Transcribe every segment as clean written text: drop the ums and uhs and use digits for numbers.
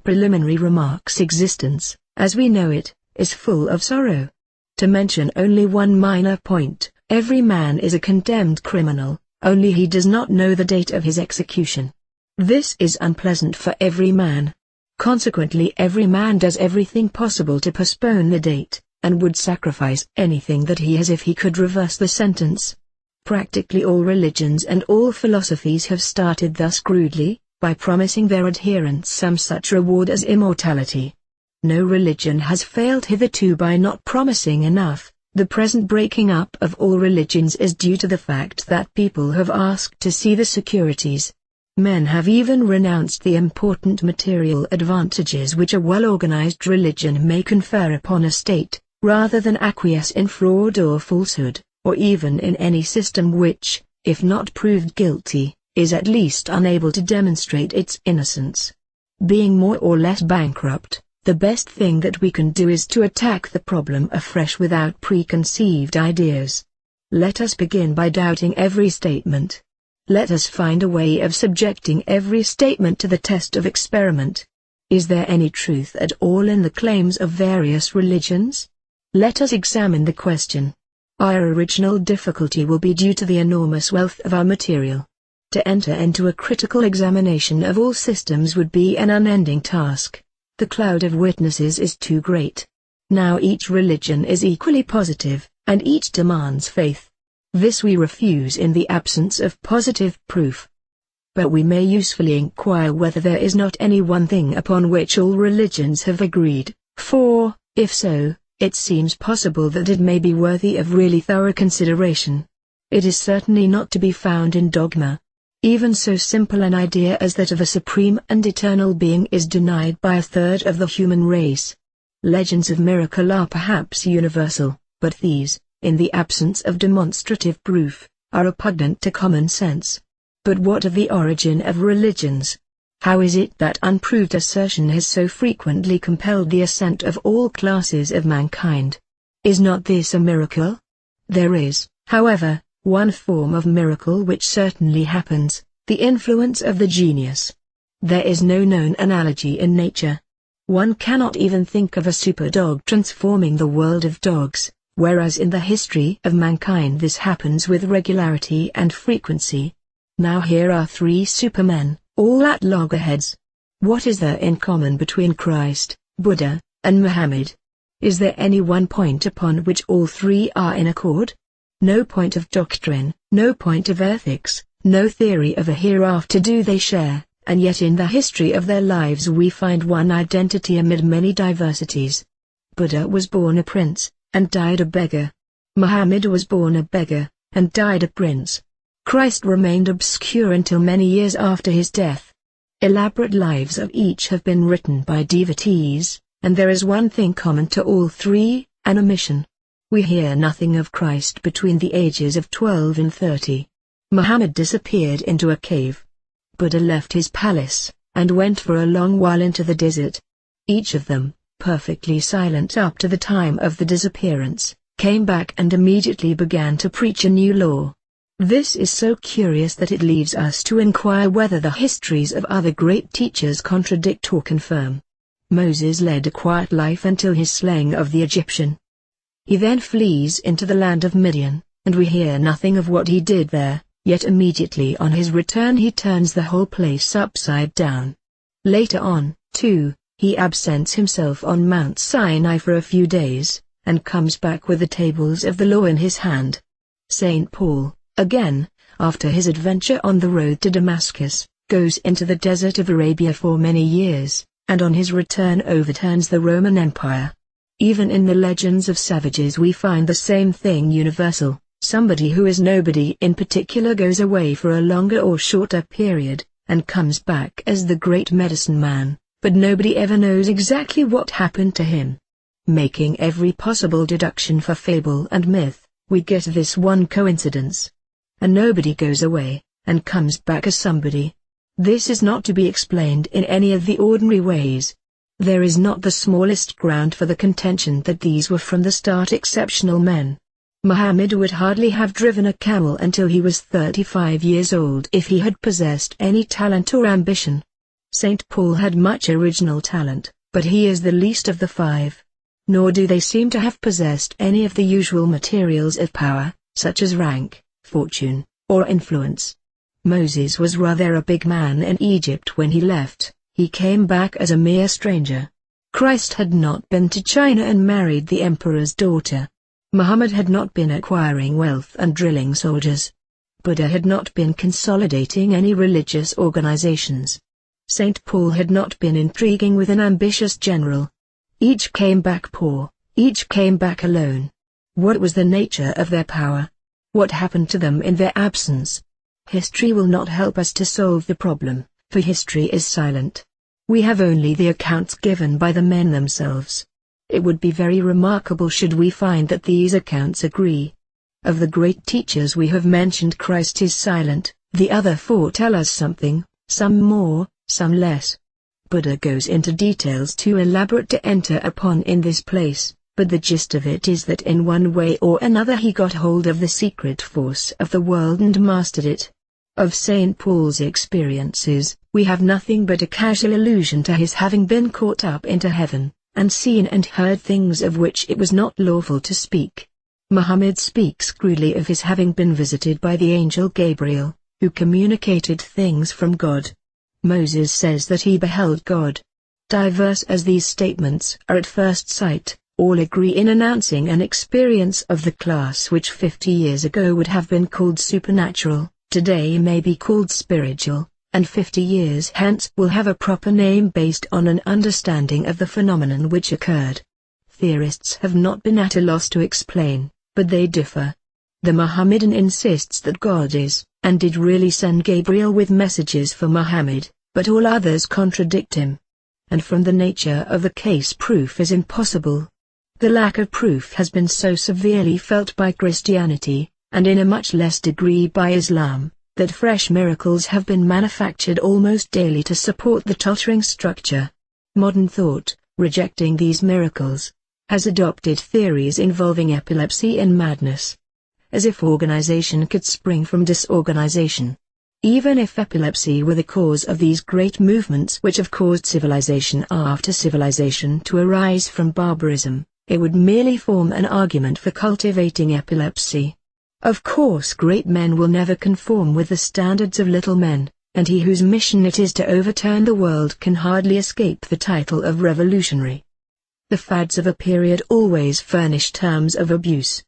preliminary remarks, existence, as we know it, is full of sorrow. To mention only one minor point, every man is a condemned criminal, only he does not know the date of his execution. This is unpleasant for every man. Consequently, every man does everything possible to postpone the date, and would sacrifice anything that he has if he could reverse the sentence. Practically all religions and all philosophies have started thus crudely, by promising their adherents some such reward as immortality. No religion has failed hitherto by not promising enough. The present breaking up of all religions is due to the fact that people have asked to see the securities. Men have even renounced the important material advantages which a well-organized religion may confer upon a state, rather than acquiesce in fraud or falsehood, or even in any system which, if not proved guilty, is at least unable to demonstrate its innocence. Being more or less bankrupt, the best thing that we can do is to attack the problem afresh without preconceived ideas. Let us begin by doubting every statement. Let us find a way of subjecting every statement to the test of experiment. Is there any truth at all in the claims of various religions? Let us examine the question. Our original difficulty will be due to the enormous wealth of our material. To enter into a critical examination of all systems would be an unending task. The cloud of witnesses is too great. Now each religion is equally positive, and each demands faith. This we refuse in the absence of positive proof. But we may usefully inquire whether there is not any one thing upon which all religions have agreed, for, if so, it seems possible that it may be worthy of really thorough consideration. It is certainly not to be found in dogma. Even so simple an idea as that of a supreme and eternal being is denied by a third of the human race. Legends of miracle are perhaps universal, but these, in the absence of demonstrative proof, are repugnant to common sense. But what of the origin of religions? How is it that unproved assertion has so frequently compelled the assent of all classes of mankind? Is not this a miracle? There is, however, one form of miracle which certainly happens, the influence of the genius. There is no known analogy in nature. One cannot even think of a super dog transforming the world of dogs, whereas in the history of mankind this happens with regularity and frequency. Now here are three supermen, all at loggerheads. What is there in common between Christ, Buddha, and Muhammad? Is there any one point upon which all three are in accord? No point of doctrine, no point of ethics, no theory of a hereafter do they share, and yet in the history of their lives we find one identity amid many diversities. Buddha was born a prince, and died a beggar. Muhammad was born a beggar, and died a prince. Christ remained obscure until many years after his death. Elaborate lives of each have been written by devotees, and there is one thing common to all three, an omission. We hear nothing of Christ between the ages of 12 and 30. Muhammad disappeared into a cave. Buddha left his palace, and went for a long while into the desert. Each of them, perfectly silent up to the time of the disappearance, came back and immediately began to preach a new law. This is so curious that it leaves us to inquire whether the histories of other great teachers contradict or confirm. Moses led a quiet life until his slaying of the Egyptian. He then flees into the land of Midian, and we hear nothing of what he did there, yet immediately on his return he turns the whole place upside down. Later on, too, he absents himself on Mount Sinai for a few days, and comes back with the tables of the law in his hand. St. Paul, again, after his adventure on the road to Damascus, goes into the desert of Arabia for many years, and on his return overturns the Roman Empire. Even in the legends of savages we find the same thing universal. Somebody who is nobody in particular goes away for a longer or shorter period, and comes back as the great medicine man, but nobody ever knows exactly what happened to him. Making every possible deduction for fable and myth, we get this one coincidence. And nobody goes away, and comes back as somebody. This is not to be explained in any of the ordinary ways. There is not the smallest ground for the contention that these were from the start exceptional men. Muhammad would hardly have driven a camel until he was 35 years old if he had possessed any talent or ambition. St. Paul had much original talent, but he is the least of the five. Nor do they seem to have possessed any of the usual materials of power, such as rank, fortune, or influence. Moses was rather a big man in Egypt when he left. He came back as a mere stranger. Christ had not been to China and married the emperor's daughter. Muhammad had not been acquiring wealth and drilling soldiers. Buddha had not been consolidating any religious organizations. St. Paul had not been intriguing with an ambitious general. Each came back poor, each came back alone. What was the nature of their power? What happened to them in their absence? History will not help us to solve the problem, for history is silent. We have only the accounts given by the men themselves. It would be very remarkable should we find that these accounts agree. Of the great teachers we have mentioned, Christ is silent. The other four tell us something, some more, some less. Buddha goes into details too elaborate to enter upon in this place, but the gist of it is that in one way or another he got hold of the secret force of the world and mastered it. Of St. Paul's experiences, we have nothing but a casual allusion to his having been caught up into heaven, and seen and heard things of which it was not lawful to speak. Muhammad speaks crudely of his having been visited by the angel Gabriel, who communicated things from God. Moses says that he beheld God. Diverse as these statements are at first sight, all agree in announcing an experience of the class which 50 years ago would have been called supernatural, today may be called spiritual, and 50 years hence will have a proper name based on an understanding of the phenomenon which occurred. Theorists have not been at a loss to explain, but they differ. The Mohammedan insists that God is, and did really send Gabriel with messages for Muhammad, but all others contradict him. And from the nature of the case, proof is impossible. The lack of proof has been so severely felt by Christianity, and in a much less degree by Islam, that fresh miracles have been manufactured almost daily to support the tottering structure. Modern thought, rejecting these miracles, has adopted theories involving epilepsy and madness. As if organization could spring from disorganization. Even if epilepsy were the cause of these great movements which have caused civilization after civilization to arise from barbarism, it would merely form an argument for cultivating epilepsy. Of course, great men will never conform with the standards of little men, and he whose mission it is to overturn the world can hardly escape the title of revolutionary. The fads of a period always furnish terms of abuse.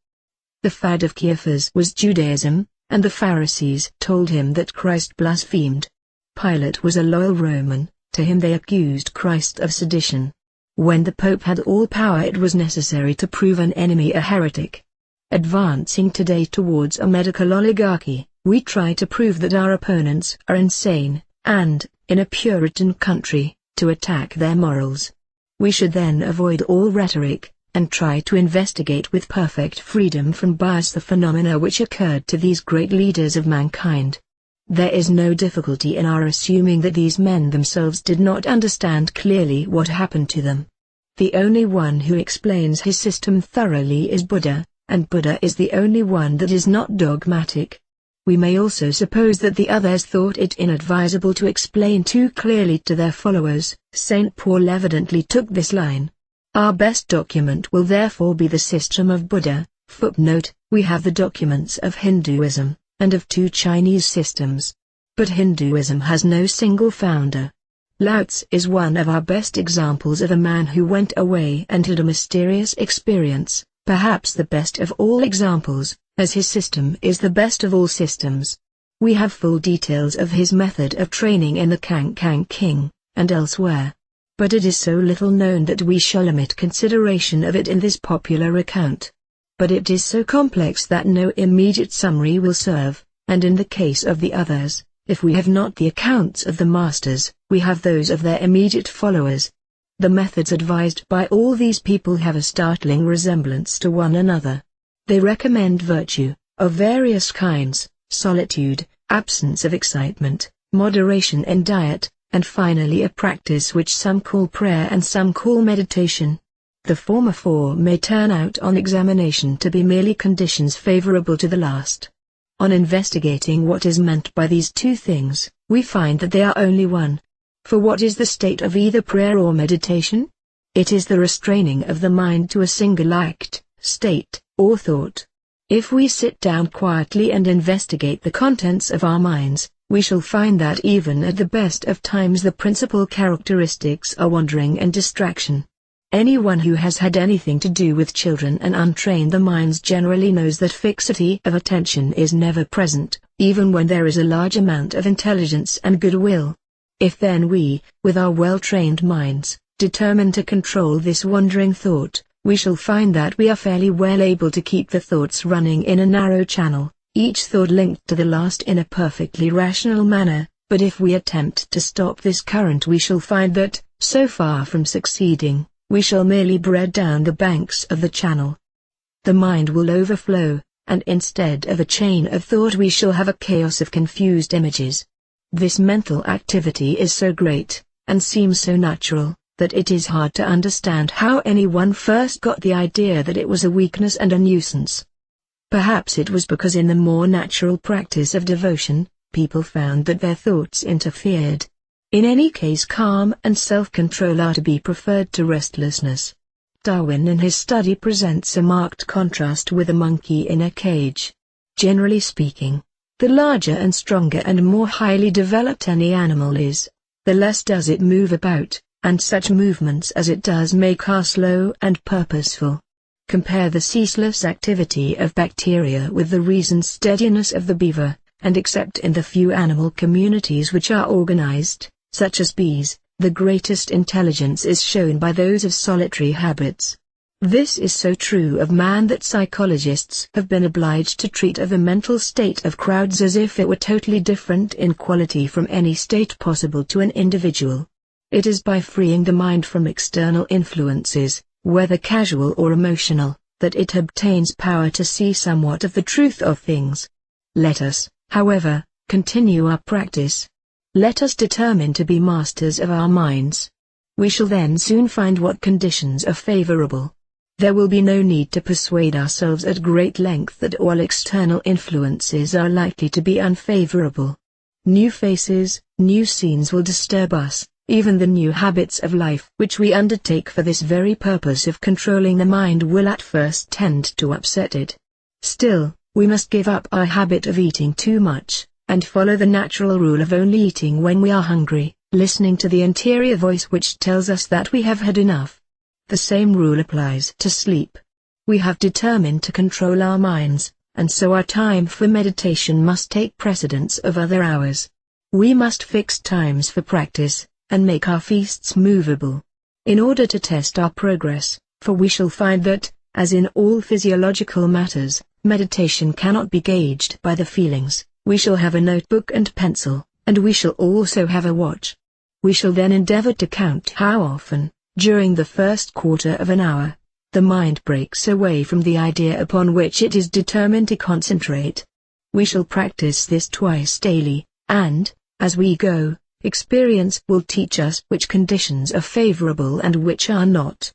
The fad of Caiaphas was Judaism, and the Pharisees told him that Christ blasphemed. Pilate was a loyal Roman, to him they accused Christ of sedition. When the Pope had all power, it was necessary to prove an enemy a heretic. Advancing today towards a medical oligarchy, we try to prove that our opponents are insane, and, in a Puritan country, to attack their morals. We should then avoid all rhetoric, and try to investigate with perfect freedom from bias the phenomena which occurred to these great leaders of mankind. There is no difficulty in our assuming that these men themselves did not understand clearly what happened to them. The only one who explains his system thoroughly is Buddha, and Buddha is the only one that is not dogmatic. We may also suppose that the others thought it inadvisable to explain too clearly to their followers. St. Paul evidently took this line. Our best document will therefore be the system of Buddha. Footnote: we have the documents of Hinduism, and of two Chinese systems. But Hinduism has no single founder. Lao Tzu is one of our best examples of a man who went away and had a mysterious experience, perhaps the best of all examples, as his system is the best of all systems. We have full details of his method of training in the Kang King, and elsewhere. But it is so little known that we shall omit consideration of it in this popular account. But it is so complex that no immediate summary will serve, and in the case of the others, if we have not the accounts of the masters, we have those of their immediate followers. The methods advised by all these people have a startling resemblance to one another. They recommend virtue, of various kinds, solitude, absence of excitement, moderation in diet, and finally a practice which some call prayer and some call meditation. The former four may turn out on examination to be merely conditions favorable to the last. On investigating what is meant by these two things, we find that they are only one. For what is the state of either prayer or meditation? It is the restraining of the mind to a single act, state, or thought. If we sit down quietly and investigate the contents of our minds, we shall find that even at the best of times the principal characteristics are wandering and distraction. Anyone who has had anything to do with children and untrained the minds generally knows that fixity of attention is never present, even when there is a large amount of intelligence and goodwill. If then we, with our well-trained minds, determine to control this wandering thought, we shall find that we are fairly well able to keep the thoughts running in a narrow channel, each thought linked to the last in a perfectly rational manner. But if we attempt to stop this current, we shall find that, so far from succeeding, we shall merely bread down the banks of the channel. The mind will overflow, and instead of a chain of thought we shall have a chaos of confused images. This mental activity is so great, and seems so natural, that it is hard to understand how anyone first got the idea that it was a weakness and a nuisance. Perhaps it was because in the more natural practice of devotion, people found that their thoughts interfered. In any case, calm and self-control are to be preferred to restlessness. Darwin in his study presents a marked contrast with a monkey in a cage. Generally speaking, the larger and stronger and more highly developed any animal is, the less does it move about, and such movements as it does make are slow and purposeful. Compare the ceaseless activity of bacteria with the reasoned steadiness of the beaver, and except in the few animal communities which are organized, such as bees, the greatest intelligence is shown by those of solitary habits. This is so true of man that psychologists have been obliged to treat of the mental state of crowds as if it were totally different in quality from any state possible to an individual. It is by freeing the mind from external influences, whether casual or emotional, that it obtains power to see somewhat of the truth of things. Let us, however, continue our practice. Let us determine to be masters of our minds. We shall then soon find what conditions are favorable. There will be no need to persuade ourselves at great length that all external influences are likely to be unfavorable. New faces, new scenes will disturb us, even the new habits of life which we undertake for this very purpose of controlling the mind will at first tend to upset it. Still, we must give up our habit of eating too much, and follow the natural rule of only eating when we are hungry, listening to the interior voice which tells us that we have had enough. The same rule applies to sleep. We have determined to control our minds, and so our time for meditation must take precedence of other hours. We must fix times for practice, and make our feasts movable, in order to test our progress, for we shall find that, as in all physiological matters, meditation cannot be gauged by the feelings. We shall have a notebook and pencil, and we shall also have a watch. We shall then endeavor to count how often, during the first quarter of an hour, the mind breaks away from the idea upon which it is determined to concentrate. We shall practice this twice daily, and, as we go, experience will teach us which conditions are favorable and which are not.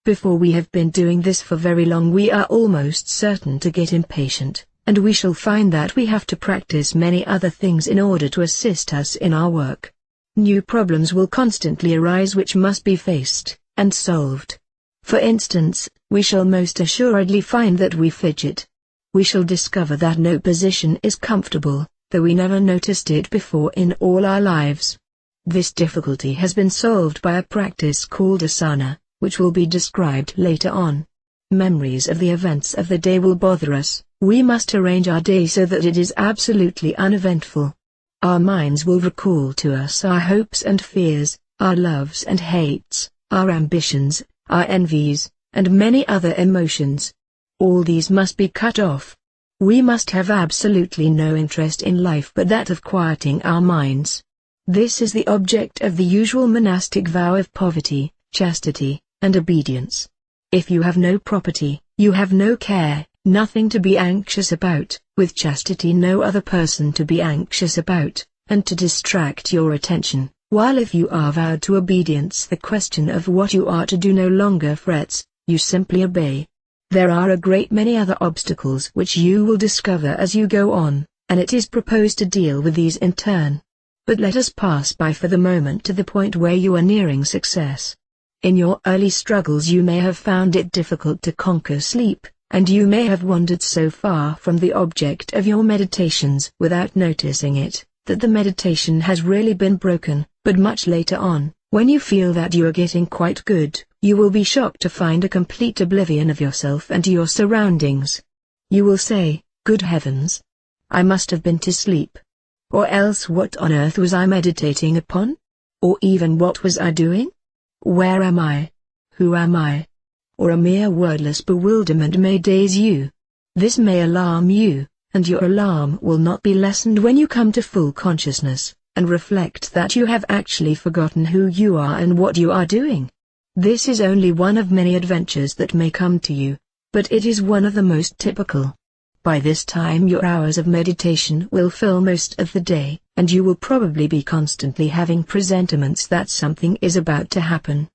Before we have been doing this for very long we are almost certain to get impatient, and we shall find that we have to practice many other things in order to assist us in our work. New problems will constantly arise which must be faced and solved. For instance, we shall most assuredly find that we fidget. We shall discover that no position is comfortable, though we never noticed it before in all our lives. This difficulty has been solved by a practice called asana, which will be described later on. Memories of the events of the day will bother us. We must arrange our day so that it is absolutely uneventful. Our minds will recall to us our hopes and fears, our loves and hates, our ambitions, our envies, and many other emotions. All these must be cut off. We must have absolutely no interest in life but that of quieting our minds. This is the object of the usual monastic vow of poverty, chastity, and obedience. If you have no property, you have no care, nothing to be anxious about, with chastity no other person to be anxious about, and to distract your attention, while if you are vowed to obedience the question of what you are to do no longer frets, you simply obey. There are a great many other obstacles which you will discover as you go on, and it is proposed to deal with these in turn. But let us pass by for the moment to the point where you are nearing success. In your early struggles you may have found it difficult to conquer sleep, and you may have wandered so far from the object of your meditations without noticing it, that the meditation has really been broken. But much later on, when you feel that you are getting quite good, you will be shocked to find a complete oblivion of yourself and your surroundings. You will say, "Good heavens! I must have been to sleep. Or else what on earth was I meditating upon? Or even what was I doing? Where am I? Who am I?" Or a mere wordless bewilderment may daze you. This may alarm you, and your alarm will not be lessened when you come to full consciousness, and reflect that you have actually forgotten who you are and what you are doing. This is only one of many adventures that may come to you, but it is one of the most typical. By this time your hours of meditation will fill most of the day, and you will probably be constantly having presentiments that something is about to happen.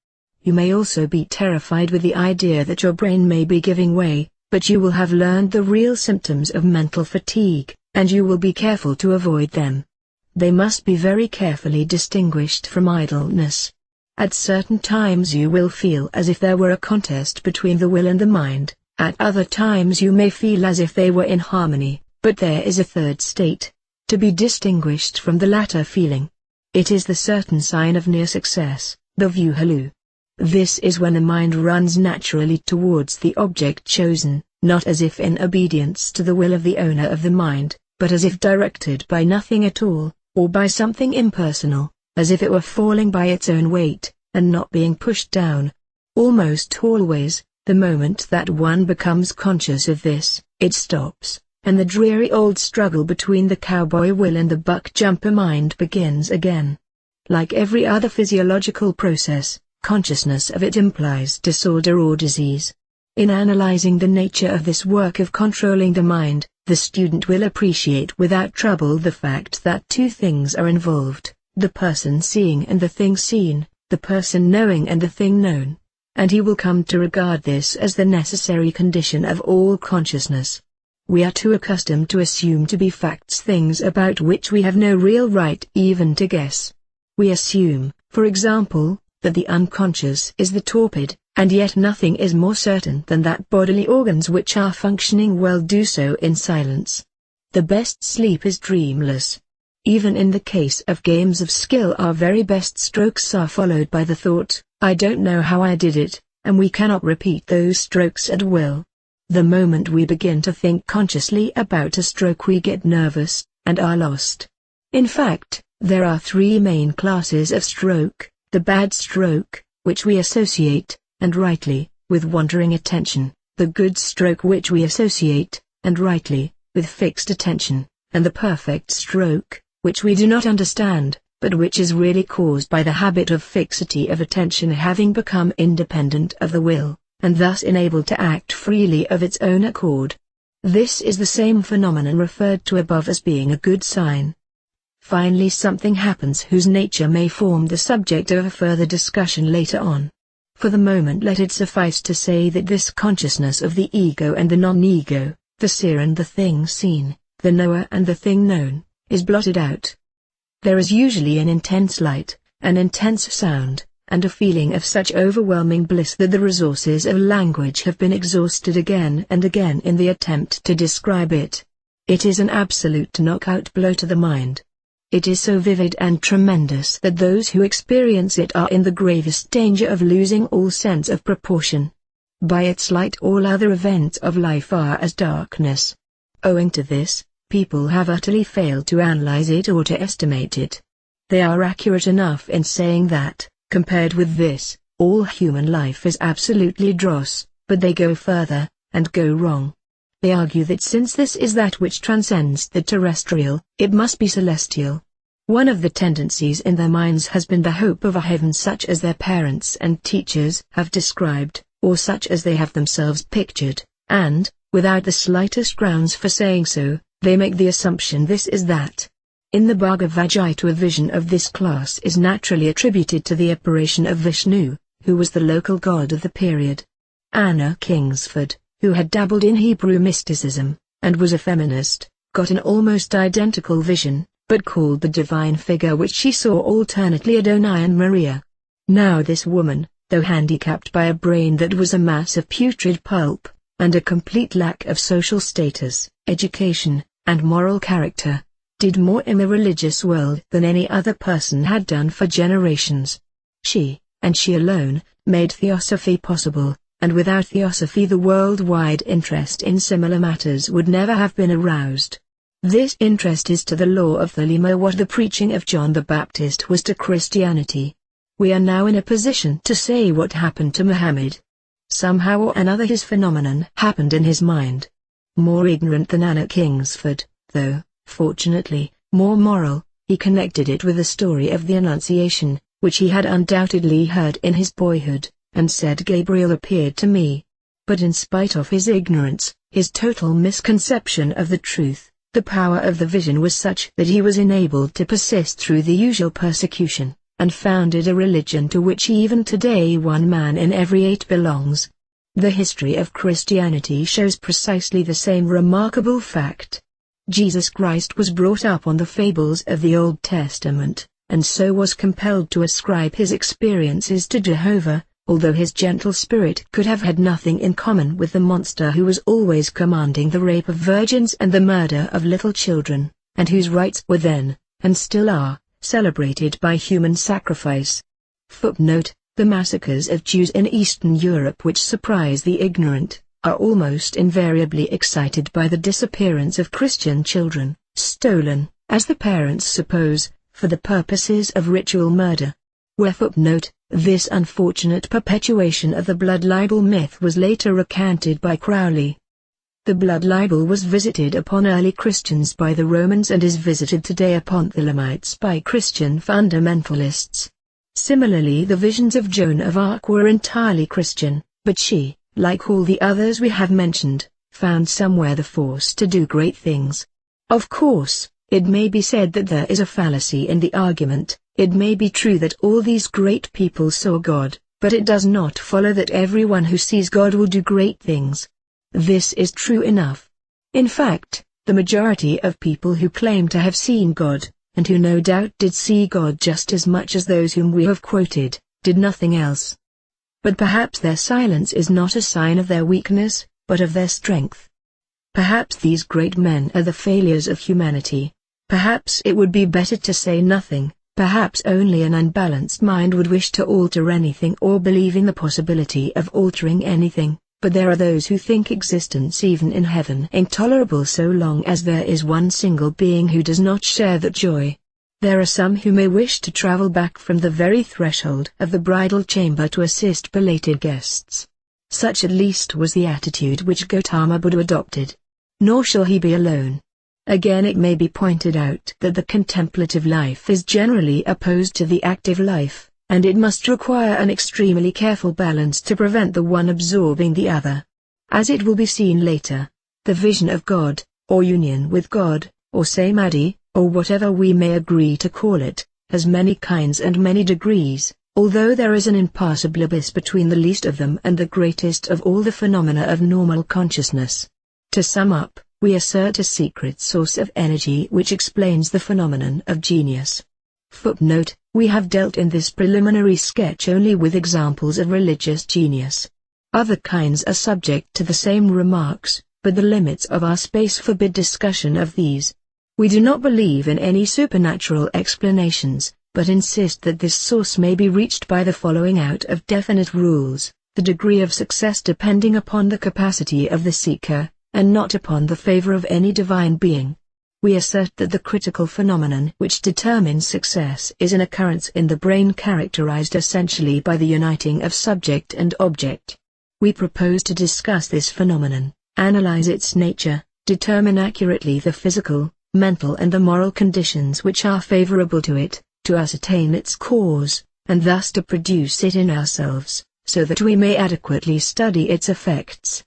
You may also be terrified with the idea that your brain may be giving way, but you will have learned the real symptoms of mental fatigue, and you will be careful to avoid them. They must be very carefully distinguished from idleness. At certain times you will feel as if there were a contest between the will and the mind, at other times you may feel as if they were in harmony, but there is a third state, to be distinguished from the latter feeling. It is the certain sign of near success, the view halloo. This is when the mind runs naturally towards the object chosen, not as if in obedience to the will of the owner of the mind, but as if directed by nothing at all, or by something impersonal, as if it were falling by its own weight, and not being pushed down. Almost always, the moment that one becomes conscious of this, it stops, and the dreary old struggle between the cowboy will and the buck-jumper mind begins again. Like every other physiological process, consciousness of it implies disorder or disease. In analyzing the nature of this work of controlling the mind, the student will appreciate without trouble the fact that two things are involved, the person seeing and the thing seen, the person knowing and the thing known. And he will come to regard this as the necessary condition of all consciousness. We are too accustomed to assume to be facts things about which we have no real right even to guess. We assume, for example, that the unconscious is the torpid, and yet nothing is more certain than that bodily organs which are functioning well do so in silence. The best sleep is dreamless. Even in the case of games of skill our very best strokes are followed by the thought, "I don't know how I did it," and we cannot repeat those strokes at will. The moment we begin to think consciously about a stroke we get nervous, and are lost. In fact, there are three main classes of stroke: the bad stroke, which we associate, and rightly, with wandering attention; the good stroke which we associate, and rightly, with fixed attention; and the perfect stroke, which we do not understand, but which is really caused by the habit of fixity of attention having become independent of the will, and thus enabled to act freely of its own accord. This is the same phenomenon referred to above as being a good sign. Finally, something happens whose nature may form the subject of a further discussion later on. For the moment let it suffice to say that this consciousness of the ego and the non-ego, the seer and the thing seen, the knower and the thing known, is blotted out. There is usually an intense light, an intense sound, and a feeling of such overwhelming bliss that the resources of language have been exhausted again and again in the attempt to describe it. It is an absolute knockout blow to the mind. It is so vivid and tremendous that those who experience it are in the gravest danger of losing all sense of proportion. By its light all other events of life are as darkness. Owing to this, people have utterly failed to analyze it or to estimate it. They are accurate enough in saying that, compared with this, all human life is absolutely dross, but they go further, and go wrong. They argue that since this is that which transcends the terrestrial, it must be celestial. One of the tendencies in their minds has been the hope of a heaven such as their parents and teachers have described, or such as they have themselves pictured, and, without the slightest grounds for saying so, they make the assumption this is that. In the Bhagavad Gita a vision of this class is naturally attributed to the apparition of Vishnu, who was the local god of the period. Anna Kingsford, who had dabbled in Hebrew mysticism, and was a feminist, got an almost identical vision, but called the divine figure which she saw alternately Adonai and Maria. Now this woman, though handicapped by a brain that was a mass of putrid pulp, and a complete lack of social status, education, and moral character, did more in the religious world than any other person had done for generations. She, and she alone, made theosophy possible, and without theosophy the worldwide interest in similar matters would never have been aroused. This interest is to the law of Thelema what the preaching of John the Baptist was to Christianity. We are now in a position to say what happened to Muhammad. Somehow or another his phenomenon happened in his mind. More ignorant than Anna Kingsford, though, fortunately, more moral, he connected it with the story of the Annunciation, which he had undoubtedly heard in his boyhood, and said Gabriel appeared to me. But in spite of his ignorance, his total misconception of the truth, the power of the vision was such that he was enabled to persist through the usual persecution, and founded a religion to which even today 1 man in every 8 belongs. The history of Christianity shows precisely the same remarkable fact. Jesus Christ was brought up on the fables of the Old Testament, and so was compelled to ascribe his experiences to Jehovah, although his gentle spirit could have had nothing in common with the monster who was always commanding the rape of virgins and the murder of little children, and whose rites were then, and still are, celebrated by human sacrifice. Footnote: the massacres of Jews in Eastern Europe which surprise the ignorant, are almost invariably excited by the disappearance of Christian children, stolen, as the parents suppose, for the purposes of ritual murder. Footnote: this unfortunate perpetuation of the blood libel myth was later recanted by Crowley. The blood libel was visited upon early Christians by the Romans and is visited today upon Thelemites by Christian fundamentalists. Similarly, the visions of Joan of Arc were entirely Christian, but she, like all the others we have mentioned, found somewhere the force to do great things. Of course, it may be said that there is a fallacy in the argument. It may be true that all these great people saw God, but it does not follow that everyone who sees God will do great things. This is true enough. In fact, the majority of people who claim to have seen God, and who no doubt did see God just as much as those whom we have quoted, did nothing else. But perhaps their silence is not a sign of their weakness, but of their strength. Perhaps these great men are the failures of humanity. Perhaps it would be better to say nothing. Perhaps only an unbalanced mind would wish to alter anything or believe in the possibility of altering anything, but there are those who think existence even in heaven intolerable so long as there is one single being who does not share that joy. There are some who may wish to travel back from the very threshold of the bridal chamber to assist belated guests. Such at least was the attitude which Gautama Buddha adopted. Nor shall he be alone. Again, it may be pointed out that the contemplative life is generally opposed to the active life, and it must require an extremely careful balance to prevent the one absorbing the other. As it will be seen later, the vision of God, or union with God, or samadhi, or whatever we may agree to call it, has many kinds and many degrees, although there is an impassable abyss between the least of them and the greatest of all the phenomena of normal consciousness. To sum up, we assert a secret source of energy which explains the phenomenon of genius. Footnote: we have dealt in this preliminary sketch only with examples of religious genius. Other kinds are subject to the same remarks, but the limits of our space forbid discussion of these. We do not believe in any supernatural explanations, but insist that this source may be reached by the following out of definite rules, the degree of success depending upon the capacity of the seeker, and not upon the favor of any divine being. We assert that the critical phenomenon which determines success is an occurrence in the brain characterized essentially by the uniting of subject and object. We propose to discuss this phenomenon, analyze its nature, determine accurately the physical, mental and the moral conditions which are favorable to it, to ascertain its cause, and thus to produce it in ourselves, so that we may adequately study its effects,